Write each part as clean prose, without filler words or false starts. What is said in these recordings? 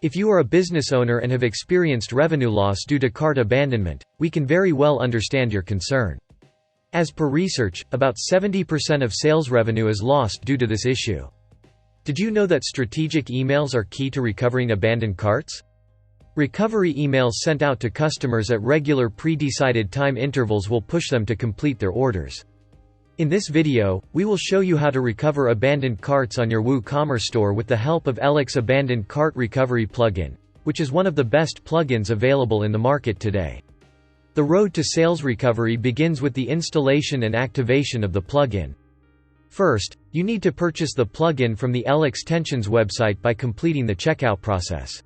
If you are a business owner and have experienced revenue loss due to cart abandonment, we can very well understand your concern. As per research, about 70% of sales revenue is lost due to this issue. Did you know that strategic emails are key to recovering abandoned carts? Recovery emails sent out to customers at regular pre-decided time intervals will push them to complete their orders. In this video, we will show you how to recover abandoned carts on your WooCommerce store with the help of ELEX Abandoned Cart Recovery plugin, which is one of the best plugins available in the market today. The road to sales recovery begins with the installation and activation of the plugin. First, you need to purchase the plugin from the ELEX Tensions website by completing the checkout process.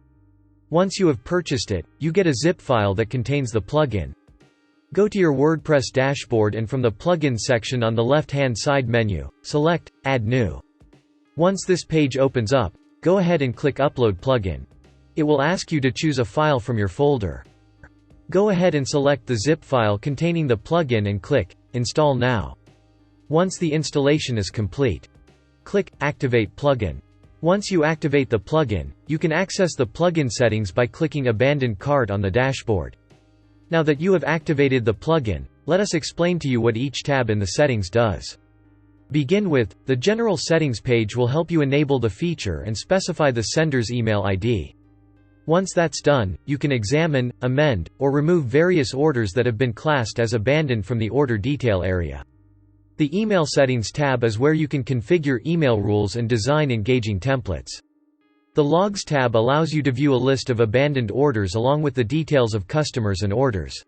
Once you have purchased it, you get a zip file that contains the plugin. Go to your WordPress dashboard and from the Plugins section on the left-hand side menu, select Add New. Once this page opens up, go ahead and click Upload Plugin. It will ask you to choose a file from your folder. Go ahead and select the zip file containing the plugin and click Install Now. Once the installation is complete, click Activate Plugin. Once you activate the plugin, you can access the plugin settings by clicking Abandoned Cart on the dashboard. Now that you have activated the plugin, let us explain to you what each tab in the settings does. Begin with, the General Settings page will help you enable the feature and specify the sender's email ID. Once that's done, you can examine, amend, or remove various orders that have been classed as abandoned from the order detail area. The Email Settings tab is where you can configure email rules and design engaging templates. The Logs tab allows you to view a list of abandoned orders along with the details of customers and orders.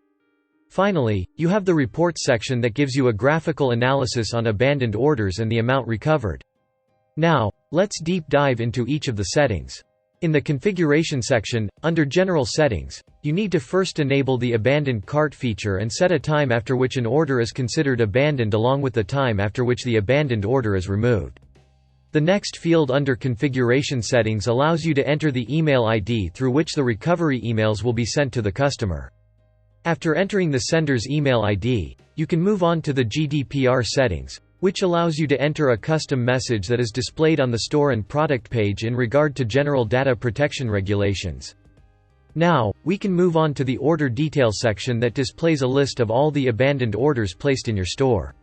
Finally, you have the Reports section that gives you a graphical analysis on abandoned orders and the amount recovered. Now, let's deep dive into each of the settings. In the Configuration section, under General Settings, you need to first enable the Abandoned Cart feature and set a time after which an order is considered abandoned along with the time after which the abandoned order is removed. The next field under Configuration Settings allows you to enter the email ID through which the recovery emails will be sent to the customer. After entering the sender's email ID, you can move on to the GDPR settings, which allows you to enter a custom message that is displayed on the store and product page in regard to general data protection regulations. Now, we can move on to the Order Details section that displays a list of all the abandoned orders placed in your store.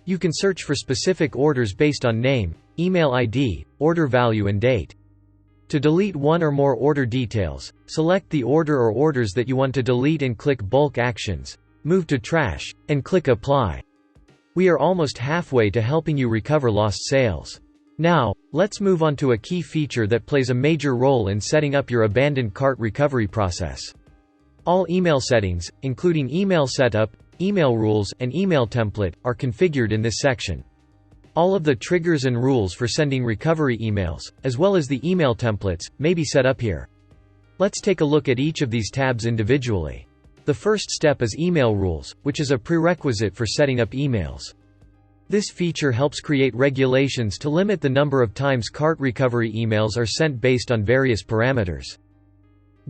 You can search for specific orders based on name, email ID, order value and date. To delete one or more order details, select the order or orders that you want to delete and click Bulk Actions, move to Trash, and click Apply. We are almost halfway to helping you recover lost sales. Now, let's move on to a key feature that plays a major role in setting up your abandoned cart recovery process. All email settings, including email setup, email rules, and email template, are configured in this section. All of the triggers and rules for sending recovery emails, as well as the email templates, may be set up here. Let's take a look at each of these tabs individually. The first step is Email Rules, which is a prerequisite for setting up emails. This feature helps create regulations to limit the number of times cart recovery emails are sent based on various parameters.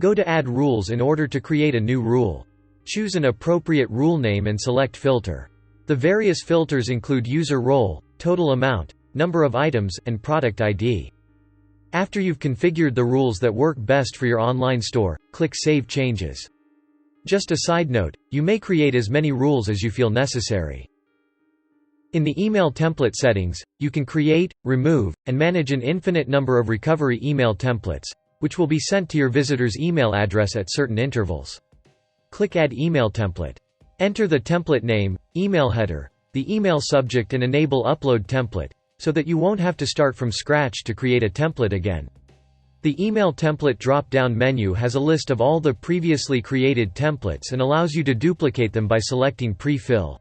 Go to Add Rules in order to create a new rule. Choose an appropriate rule name and select Filter. The various filters include user role, total amount, number of items, and product ID. After you've configured the rules that work best for your online store, click Save Changes. Just a side note, you may create as many rules as you feel necessary. In the email template settings, you can create, remove, and manage an infinite number of recovery email templates, which will be sent to your visitor's email address at certain intervals. Click Add Email Template. Enter the template name, email header, the email subject and enable Upload Template, so that you won't have to start from scratch to create a template again. The Email Template drop-down menu has a list of all the previously created templates and allows you to duplicate them by selecting Pre-fill.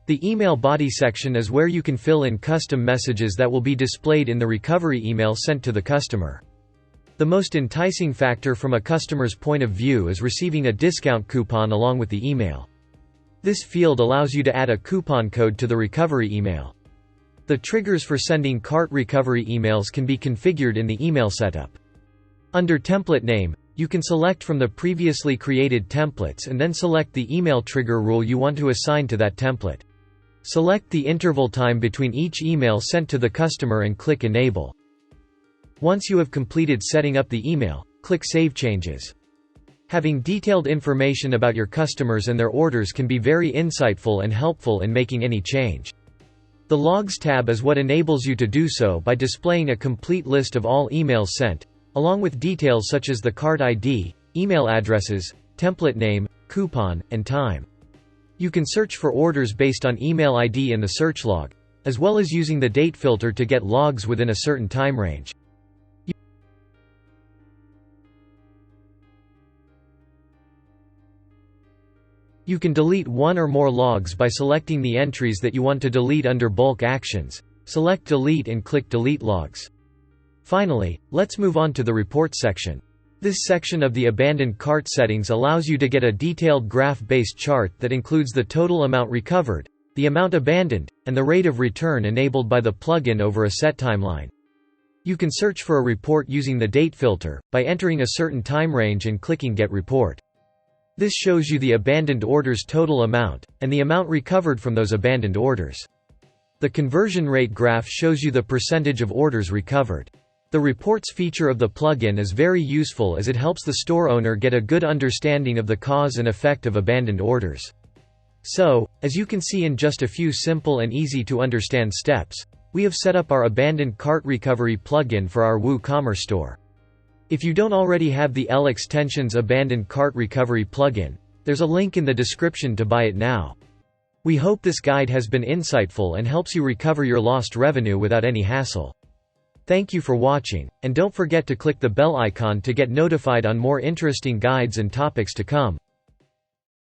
The Email Body section is where you can fill in custom messages that will be displayed in the recovery email sent to the customer. The most enticing factor from a customer's point of view is receiving a discount coupon along with the email. This field allows you to add a coupon code to the recovery email. The triggers for sending cart recovery emails can be configured in the email setup. Under Template Name, you can select from the previously created templates and then select the email trigger rule you want to assign to that template. Select the interval time between each email sent to the customer and click Enable. Once you have completed setting up the email, click Save Changes. Having detailed information about your customers and their orders can be very insightful and helpful in making any change. The Logs tab is what enables you to do so by displaying a complete list of all emails sent, along with details such as the cart ID, email addresses, template name, coupon, and time. You can search for orders based on email ID in the search log, as well as using the date filter to get logs within a certain time range. You can delete one or more logs by selecting the entries that you want to delete under Bulk Actions. Select Delete and click Delete Logs. Finally, let's move on to the Reports section. This section of the abandoned cart settings allows you to get a detailed graph-based chart that includes the total amount recovered, the amount abandoned, and the rate of return enabled by the plugin over a set timeline. You can search for a report using the date filter, by entering a certain time range and clicking Get Report. This shows you the abandoned orders' total amount, and the amount recovered from those abandoned orders. The conversion rate graph shows you the percentage of orders recovered. The Reports feature of the plugin is very useful as it helps the store owner get a good understanding of the cause and effect of abandoned orders. So, as you can see in just a few simple and easy to understand steps, we have set up our abandoned cart recovery plugin for our WooCommerce store. If you don't already have the ELEX Tensions Abandoned Cart Recovery plugin, there's a link in the description to buy it now. We hope this guide has been insightful and helps you recover your lost revenue without any hassle. Thank you for watching, and don't forget to click the bell icon to get notified on more interesting guides and topics to come.